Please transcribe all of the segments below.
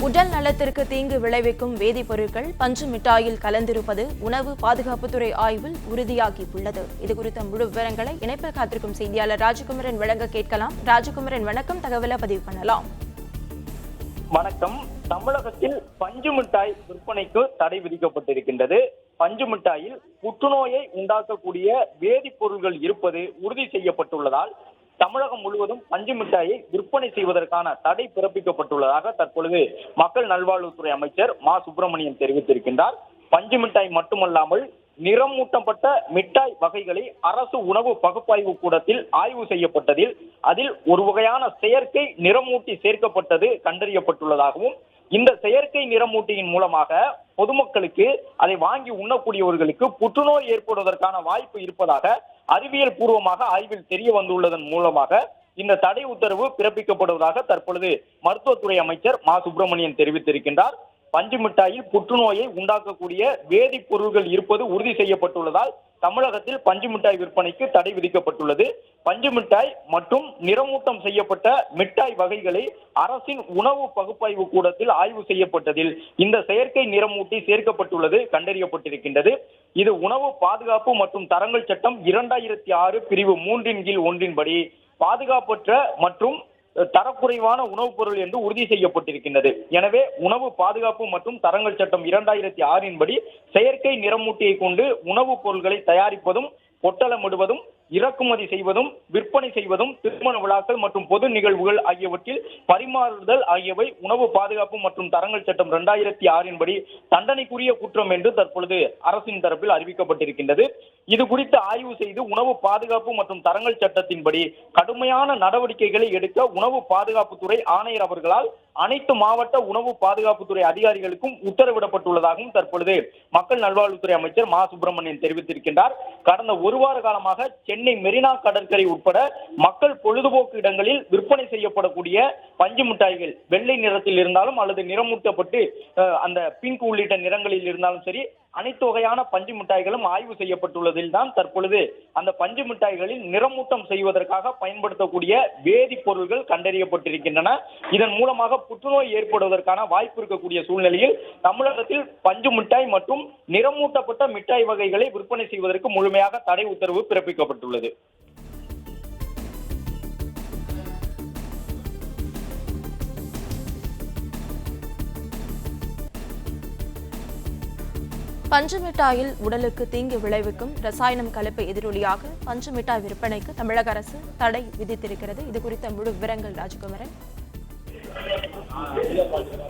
உடல் நலத்திற்கு தீங்கு விளைவிக்கும் வேதிப்பொருட்கள் பஞ்சு மிட்டாயில் கலந்திருப்பது உணவு பாதுகாப்புத்துறை ஆய்வில் உறுதியாகியுள்ளது. இதுகுறித்த முழு விவரங்களை இணைப்பில் காத்திருக்கும் செய்தியாளர் ராஜகுமரன் வழங்க கேட்கலாம். ராஜகுமரன் வணக்கம், தகவலை பதிவு பண்ணலாம். வணக்கம். தமிழகத்தில் பஞ்சு மிட்டாய் விற்பனைக்கு தடை விதிக்கப்பட்டிருக்கின்றது. பஞ்சு மிட்டாயில் புற்றுநோயை உண்டாக்கக்கூடிய வேதிப்பொருட்கள் இருப்பது உறுதி செய்யப்பட்டுள்ளதால் தமிழகம் முழுவதும் பஞ்சு மிட்டாயை விற்பனை செய்வதற்கான தடை பிறப்பிக்கப்பட்டுள்ளதாக தற்பொழுது மக்கள் நல்வாழ்வுத்துறை அமைச்சர் மா சுப்பிரமணியன் தெரிவித்திருக்கின்றார். பஞ்சு மிட்டாய் மட்டுமல்லாமல் நிறமூட்டப்பட்ட மிட்டாய் வகைகளை அரசு உணவு பகுப்பாய்வு கூடத்தில் ஆய்வு செய்யப்பட்டதில் அதில் ஒரு வகையான செயற்கை நிறமூட்டி சேர்க்கப்பட்டது கண்டறியப்பட்டுள்ளதாகவும், இந்த செயற்கை நிறமூட்டியின் மூலமாக பொதுமக்களுக்கு அதை வாங்கி உண்ணக்கூடியவர்களுக்கு புற்றுநோய் ஏற்படுவதற்கான வாய்ப்பு இருப்பதாக அறிவியல் பூர்வமாக ஆய்வில் தெரிய வந்துள்ளதன் மூலமாக இந்த தடை உத்தரவு பிறப்பிக்கப்படுவதாக தற்பொழுது மருத்துவத்துறை அமைச்சர் மா சுப்பிரமணியன் தெரிவித்திருக்கின்றார். பஞ்சு மிட்டாயில் புற்றுநோயை உண்டாக்கக்கூடிய வேதிப்பொருட்கள் இருப்பது உறுதி செய்யப்பட்டுள்ளதால் தமிழகத்தில் பஞ்சு மிட்டாய் விற்பனைக்கு தடை விதிக்கப்பட்டுள்ளது. பஞ்சு மிட்டாய் மற்றும் நிறமூட்டம் செய்யப்பட்ட மிட்டாய் வகைகளை அரசின் உணவு பகுப்பாய்வு கூடத்தில் ஆய்வு செய்யப்பட்டதில் இந்த செயற்கை நிறமூட்டி சேர்க்கப்பட்டுள்ளது கண்டறியப்பட்டிருக்கின்றது. இது உணவு பாதுகாப்பு மற்றும் தரங்கள் சட்டம் 2006 பிரிவு 3 படி பாதுகாப்பற்ற மற்றும் தரக்குறைவான உணவுப் பொருள் என்று உறுதி செய்யப்பட்டிருக்கின்றது. எனவே உணவு பாதுகாப்பு மற்றும் தரங்கள் சட்டம் 2006 படி செயற்கை நிறமூட்டியை கொண்டு உணவுப் பொருட்களை தயாரிப்பதும் பொட்டலமிடுவதும் இறக்குமதி செய்வதும் விற்பனை செய்வதும் திருமண விழாக்கள் மற்றும் பொது நிகழ்வுகள் ஆகியவற்றில் பரிமாறுதல் ஆகியவை உணவு பாதுகாப்பு மற்றும் தரங்கள் சட்டம் 2006 படி தண்டனைக்குரிய குற்றம் என்று தற்பொழுது அரசின் தரப்பில் அறிவிக்கப்பட்டிருக்கின்றது. இது குறித்து ஆய்வு செய்து உணவு பாதுகாப்பு மற்றும் தரங்கள் சட்டத்தின்படி கடுமையான நடவடிக்கைகளை எடுக்க உணவு பாதுகாப்புத்துறை ஆணையர் அவர்களால் அனைத்து மாவட்ட உணவு பாதுகாப்புத்துறை அதிகாரிகளுக்கும் உத்தரவிடப்பட்டுள்ளதாகவும் தற்பொழுது மக்கள் நல்வாழ்வுத்துறை அமைச்சர் மா சுப்பிரமணியன் தெரிவித்திருக்கின்றார். கடந்த ஒரு வார காலமாக சென்னை மெரினா கடற்கரை உட்பட மக்கள் பொழுதுபோக்கு இடங்களில் விற்பனை செய்யப்படக்கூடிய பஞ்சு மிட்டாய்கள் வெள்ளை நிறத்தில் இருந்தாலும் அல்லது நிறமூட்டப்பட்டு அந்த பிங்க் உள்ளிட்ட நிறங்களில் இருந்தாலும் சரி, அனைத்து வகையான பஞ்சு மிட்டாய்களும் ஆய்வு செய்யப்பட்டுள்ளதில் தான் தற்பொழுது அந்த பஞ்சு மிட்டாய்களில் நிறமூட்டம் செய்வதற்காக பயன்படுத்தக்கூடிய வேதிப்பொருட்கள் கண்டறியப்பட்டிருக்கின்றன. இதன் மூலமாக புற்றுநோய் ஏற்படுவதற்கான வாய்ப்பு இருக்கக்கூடிய சூழ்நிலையில் தமிழகத்தில் பஞ்சு மிட்டாய் மற்றும் நிறமூட்டப்பட்ட மிட்டாய் வகைகளை விற்பனை செய்வதற்கு முழுமையாக தடை உத்தரவு பிறப்பிக்கப்பட்டுள்ளது. பஞ்சு மிட்டாயில் உடலுக்கு தீங்கு விளைவிக்கும் ரசாயனம் கலப்பு எதிரொலியாக பஞ்சு மிட்டாய் விற்பனைக்கு தமிழக அரசு தடை விதித்திருக்கிறது. இது குறித்த முழு விவரங்கள் ராஜகுமரன்.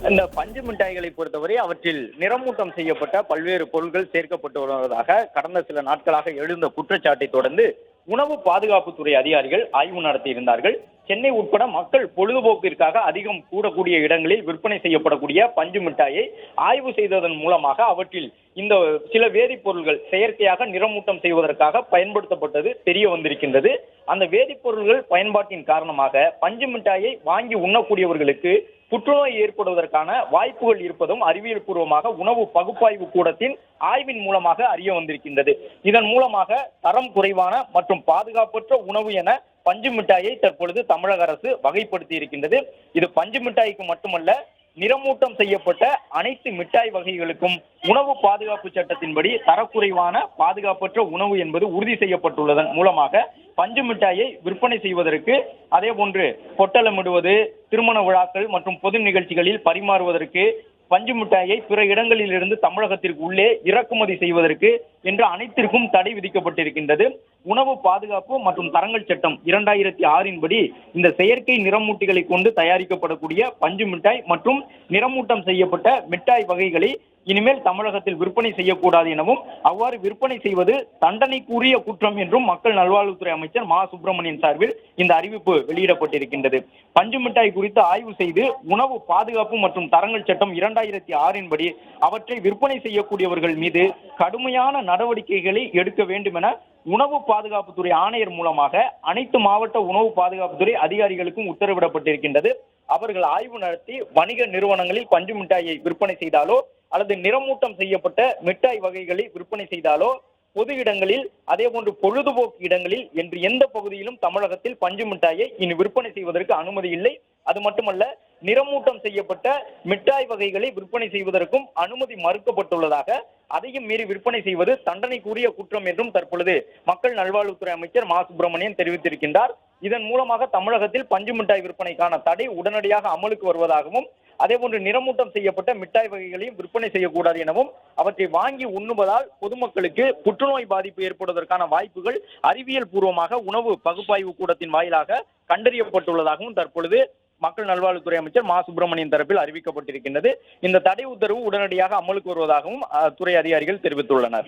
இந்த பஞ்சு மிட்டாய்களை பொறுத்தவரை அவற்றில் நிறமூட்டம் செய்யப்பட்ட பல்வேறு பொருட்கள் சேர்க்கப்பட்டு வருவதாக கடந்த சில நாட்களாக எழுந்த குற்றச்சாட்டை தொடர்ந்து உணவு பாதுகாப்புத்துறை அதிகாரிகள் ஆய்வு நடத்தியிருந்தார்கள். சென்னை உட்பட மக்கள் பொழுதுபோக்கிற்காக அதிகம் கூடக்கூடிய இடங்களில் விற்பனை செய்யப்படக்கூடிய பஞ்சு மிட்டாயை ஆய்வு செய்ததன் மூலமாக அவற்றில் இந்த சில வேதிப்பொருட்கள் செயற்கையாக நிறமூட்டம் செய்வதற்காக பயன்படுத்தப்பட்டது தெரிய வந்திருக்கின்றது. அந்த வேதிப்பொருட்கள் பயன்பாட்டின் காரணமாக பஞ்சு மிட்டாயை வாங்கி உண்ணக்கூடியவர்களுக்கு புற்றுநோய் ஏற்படுவதற்கான வாய்ப்புகள் இருப்பதும் அறிவியல் பூர்வமாக உணவு பகுப்பாய்வு கூடத்தின் ஆய்வின் மூலமாக அறிய வந்திருக்கின்றது. இதன் மூலமாக தரம் குறைவான மற்றும் பாதுகாப்பற்ற உணவு என பஞ்சு மிட்டாயை தற்பொழுது தமிழக அரசு வகைப்படுத்தி இருக்கின்றது. இது பஞ்சு மிட்டாய்க்கு மட்டுமல்ல, நிறமூட்டம் செய்யப்பட்ட அனைத்து மிட்டாய் வகைகளுக்கும் உணவு பாதுகாப்பு சட்டத்தின்படி தரக்குறைவான பாதுகாப்பற்ற உணவு என்பது உறுதி செய்யப்பட்டுள்ளதன் மூலமாக பஞ்சு மிட்டாயை விற்பனை செய்வதற்கு, அதே போன்று பொட்டலமிடுவது, திருமண விழாக்கள் மற்றும் பொது நிகழ்ச்சிகளில் பரிமாறுவதற்கு, பஞ்சு மிட்டாயை பிற இடங்களில் இருந்து தமிழகத்திற்கு உள்ளே இறக்குமதி செய்வதற்கு என்று அனைத்திற்கும் தடை விதிக்கப்பட்டிருக்கின்றது. உணவு பாதுகாப்பு மற்றும் தரங்கள் சட்டம் 2006 படி இந்த செயற்கை நிறமூட்டிகளை கொண்டு தயாரிக்கப்படக்கூடிய பஞ்சு மிட்டாய் மற்றும் நிறமூட்டம் செய்யப்பட்ட மிட்டாய் வகைகளை இனிமேல் தமிழகத்தில் விற்பனை செய்யக்கூடாது எனவும், அவ்வாறு விற்பனை செய்வது தண்டனைக்குரிய குற்றம் என்றும் மக்கள் நல்வாழ்வுத்துறை அமைச்சர் மா சுப்பிரமணியன் சார்பில் இந்த அறிவிப்பு வெளியிடப்பட்டிருக்கின்றது. பஞ்சு மிட்டாய் குறித்து ஆய்வு செய்து உணவு பாதுகாப்பு மற்றும் தரங்கள் சட்டம் 2006 படி அவற்றை விற்பனை செய்யக்கூடியவர்கள் மீது கடுமையான நடவடிக்கைகளை எடுக்க வேண்டும் என உணவு பாதுகாப்புத்துறை ஆணையர் மூலமாக அனைத்து மாவட்ட உணவு பாதுகாப்புத்துறை அதிகாரிகளுக்கும் உத்தரவிடப்பட்டிருக்கின்றது. அவர்கள் ஆய்வு நடத்தி வணிக நிறுவனங்களில் பஞ்சு மிட்டாயை விற்பனை செய்தாலோ அல்லது நிறமூட்டம் செய்யப்பட்ட மிட்டாய் வகைகளை விற்பனை செய்தாலோ பொது இடங்களில் அதே போன்று பொழுதுபோக்கு இடங்களில் என்று எந்த பகுதியிலும் தமிழகத்தில் பஞ்சு மிட்டாயை இனி விற்பனை செய்வதற்கு அனுமதி இல்லை. அது மட்டுமல்ல, நிறமூட்டம் செய்யப்பட்ட மிட்டாய் வகைகளை விற்பனை செய்வதற்கும் அனுமதி மறுக்கப்பட்டுள்ளதாக, அதையும் மீறி விற்பனை செய்வது தண்டனைக்குரிய குற்றம் என்றும் தற்பொழுது மக்கள் நல்வாழ்வுத்துறை அமைச்சர் மா சுப்பிரமணியன் தெரிவித்திருக்கின்றார். இதன் மூலமாக தமிழகத்தில் பஞ்சு மிட்டாய் விற்பனைக்கான தடை உடனடியாக அமலுக்கு வருவதாகவும், அதேபோன்று நிறமூட்டம் செய்யப்பட்ட மிட்டாய் வகைகளையும் விற்பனை செய்யக்கூடாது எனவும், அவற்றை வாங்கி உண்ணுவதால் பொதுமக்களுக்கு புற்றுநோய் பாதிப்பு ஏற்படுவதற்கான வாய்ப்புகள் அறிவியல் பூர்வமாக உணவு பகுப்பாய்வு கூடத்தின் வாயிலாக கண்டறியப்பட்டுள்ளதாகவும் தற்பொழுது மக்கள் நல்வாழ்வுத்துறை அமைச்சர் மா சுப்பிரமணியன் தரப்பில் அறிவிக்கப்பட்டிருக்கின்றது. இந்த தடை உத்தரவு உடனடியாக அமலுக்கு வருவதாகவும் துறை அதிகாரிகள் தெரிவித்துள்ளனர்.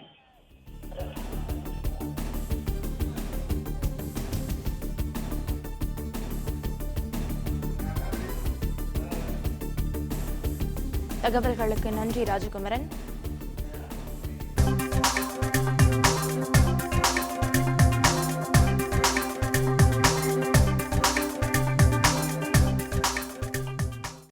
தகவல்களுக்கு நன்றி ராஜகுமரன்.